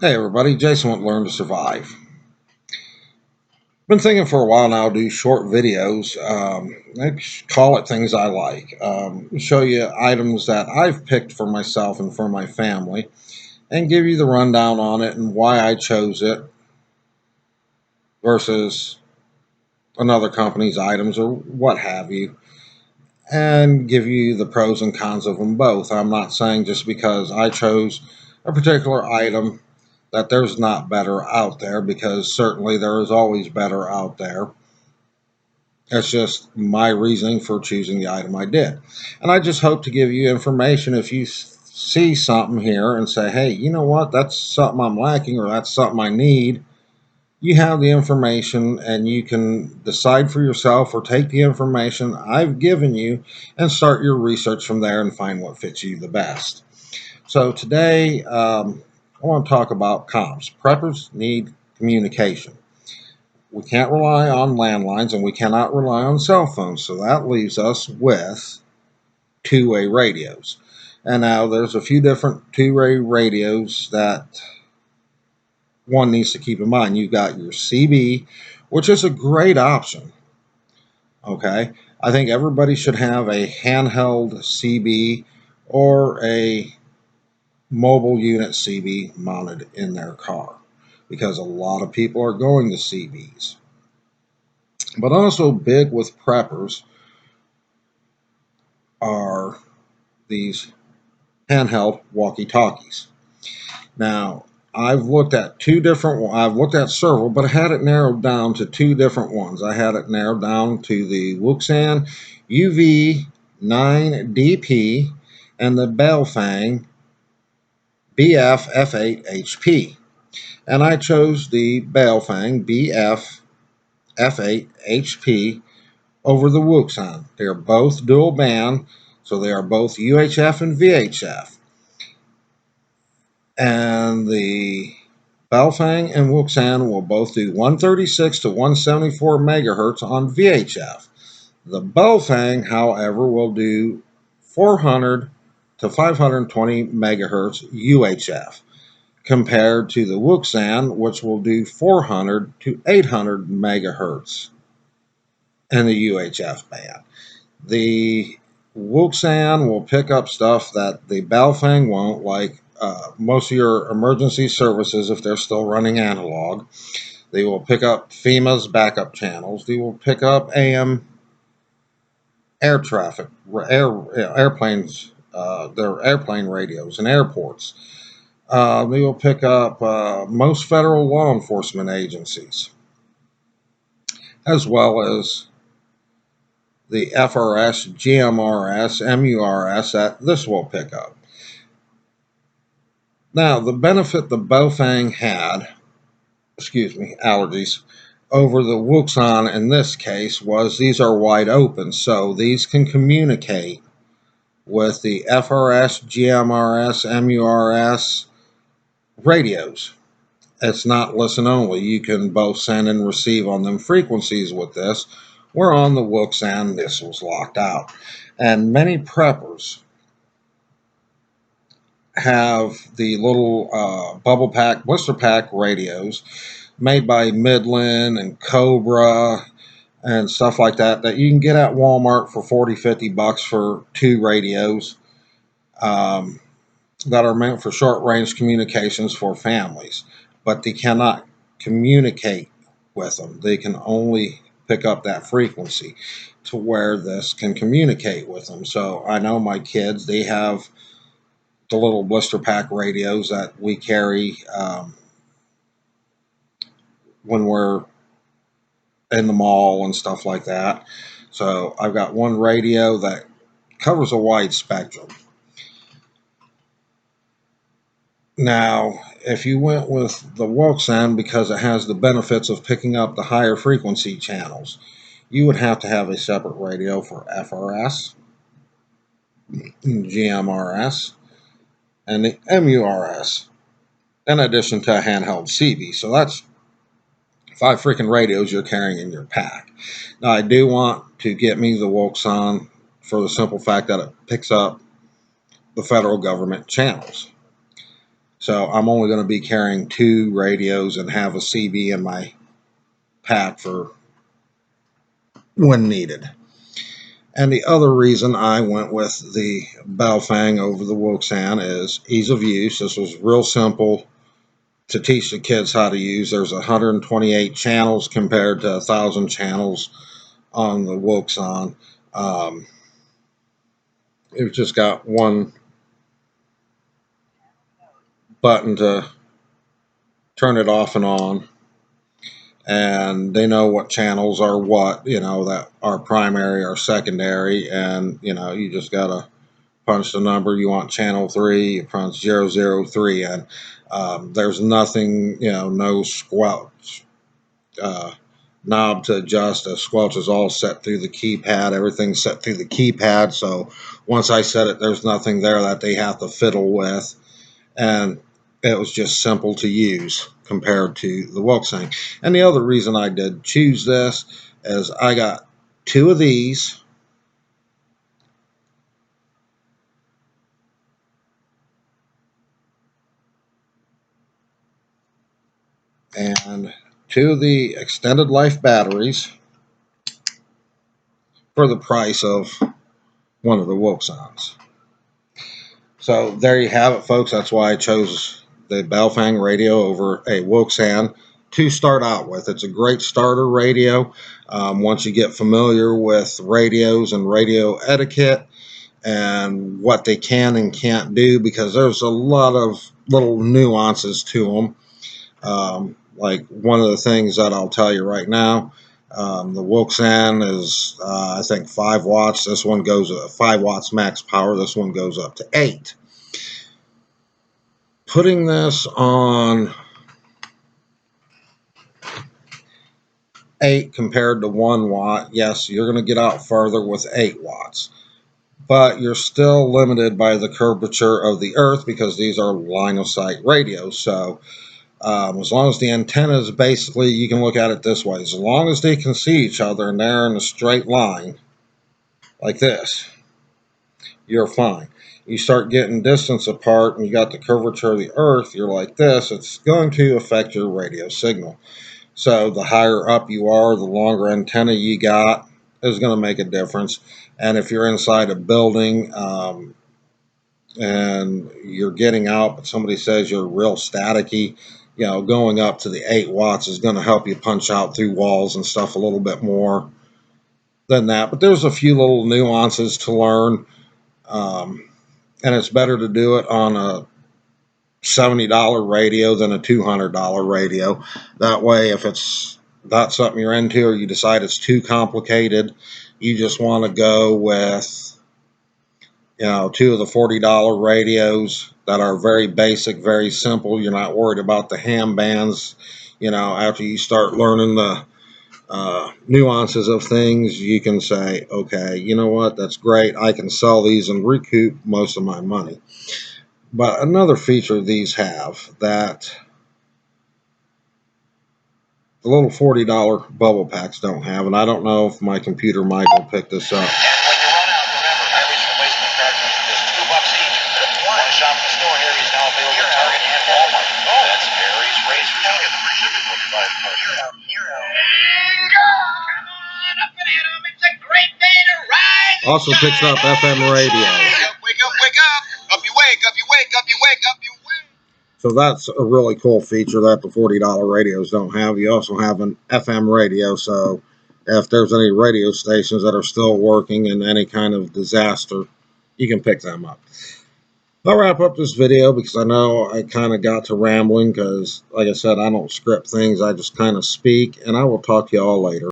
Hey everybody, Jason with Learn to Survive. Been thinking for a while now, do short videos. I call it things I like. Show you items that I've picked for myself and for my family, and give you the rundown on it and why I chose it versus another company's items or what have you, and give you the pros and cons of them both. I'm not saying just because I chose a particular item that there's not better out there, because certainly there is always better out there. That's just my reasoning for choosing the item I did. And I just hope to give you information if you see something here and say, hey, you know what, that's something I'm lacking or that's something I need. You have the information and you can decide for yourself, or take the information I've given you and start your research from there and find what fits you the best. So today, I want to talk about comms. Preppers need communication. We can't rely on landlines and we cannot rely on cell phones. So that leaves us with two-way radios. And now there's a few different two-way radios that one needs to keep in mind. You've got your CB, which is a great option. Okay. I think everybody should have a handheld CB or a mobile unit CB mounted in their car, because a lot of people are going to CBs. But also big with preppers are these handheld walkie-talkies. Now, I've looked at several, but I had it narrowed down to two different ones. I had it narrowed down to the Wuxan UV9DP and the Baofeng BF F8HP. And I chose the Baofeng BF F8HP over the Wuxan. They are both dual band, so they are both UHF and VHF. And the Baofeng and Wuxan will both do 136 to 174 megahertz on VHF. The Baofeng, however, will do 400 to 520 megahertz UHF, compared to the Wuxan, which will do 400 to 800 megahertz in the UHF band. The Wuxan will pick up stuff that the Baofeng won't, like most of your emergency services, if they're still running analog. They will pick up FEMA's backup channels. They will pick up AM air traffic, airplanes, their airplane radios in airports. They will pick up most federal law enforcement agencies, as well as the FRS, GMRS, MURS that this will pick up. Now, the benefit the Baofeng had, allergies, over the Wuxan in this case was these are wide open, so these can communicate with the FRS, GMRS, MURS radios. It's not listen only. You can both send and receive on them frequencies with this, where on the Wuxan this was locked out. And many preppers have the little bubble pack, blister pack radios made by Midland and Cobra and stuff like that that you can get at Walmart for 40-50 bucks for two radios, that are meant for short range communications for families, but they cannot communicate with them. They can only pick up that frequency to where this can communicate with them. So I know my kids, they have the little blister pack radios that we carry when we're in the mall and stuff like that. So I've got one radio that covers a wide spectrum. Now, if you went with the Wuxan because it has the benefits of picking up the higher frequency channels, you would have to have a separate radio for FRS, GMRS, and the MURS, in addition to a handheld CB. So that's 5 freaking radios you're carrying in your pack. Now, I do want to get me the Wuxan for the simple fact that it picks up the federal government channels. So I'm only going to be carrying 2 radios and have a CB in my pack for when needed. And the other reason I went with the Baofeng over the Woxan is ease of use. This was real simple to teach the kids how to use. There's 128 channels compared to 1,000 channels on the Woxan. It's just got one button to turn it off and on, and they know what channels are what, that are primary or secondary, and you just gotta punch the number you want. Channel 3, you punch 003, and there's nothing, no squelch knob to adjust. The squelch is all set through the keypad. Everything's set through the keypad, so once I set it, there's nothing there that they have to fiddle with, and it was just simple to use compared to the Woxang. And the other reason I did choose this is I got 2 of these, and 2 of the extended life batteries for the price of one of the Woxangs. So there you have it, folks. That's why I chose the Baofeng radio over a Woxan to start out with. It's a great starter radio. Once you get familiar with radios and radio etiquette and what they can and can't do, because there's a lot of little nuances to them. Like one of the things that I'll tell you right now, the Woxan is, I think, 5 watts. This one goes 5 watts max power. This one goes up to 8. Putting this on 8 compared to 1 watt, yes, you're going to get out further with 8 watts. But you're still limited by the curvature of the earth because these are line of sight radios. So as long as the antennas, basically, you can look at it this way. As long as they can see each other and they're in a straight line like this, you're fine. You start getting distance apart and you got the curvature of the earth, you're like this, it's going to affect your radio signal. So the higher up you are, the longer antenna you got is going to make a difference. And if you're inside a building and you're getting out, but somebody says you're real staticky, going up to the 8 watts is going to help you punch out through walls and stuff a little bit more than that. But there's a few little nuances to learn, and it's better to do it on a $70 radio than a $200 radio. That way, if it's not something you're into or you decide it's too complicated, you just want to go with 2 of the $40 radios that are very basic, very simple. You're not worried about the ham bands. After you start learning the nuances of things, you can say, okay, you know what, that's great. I can sell these and recoup most of my money. But another feature these have that the little $40 bubble packs don't have, and I don't know if my computer mic will pick this up. Also picks up FM radio. Wake up, wake up. Up you wake, up you wake, up you wake, up you wake. So that's a really cool feature that the $40 radios don't have. You also have an FM radio, so if there's any radio stations that are still working in any kind of disaster, you can pick them up. I'll wrap up this video because I know I kind of got to rambling because, like I said, I don't script things. I just kind of speak, and I will talk to you all later.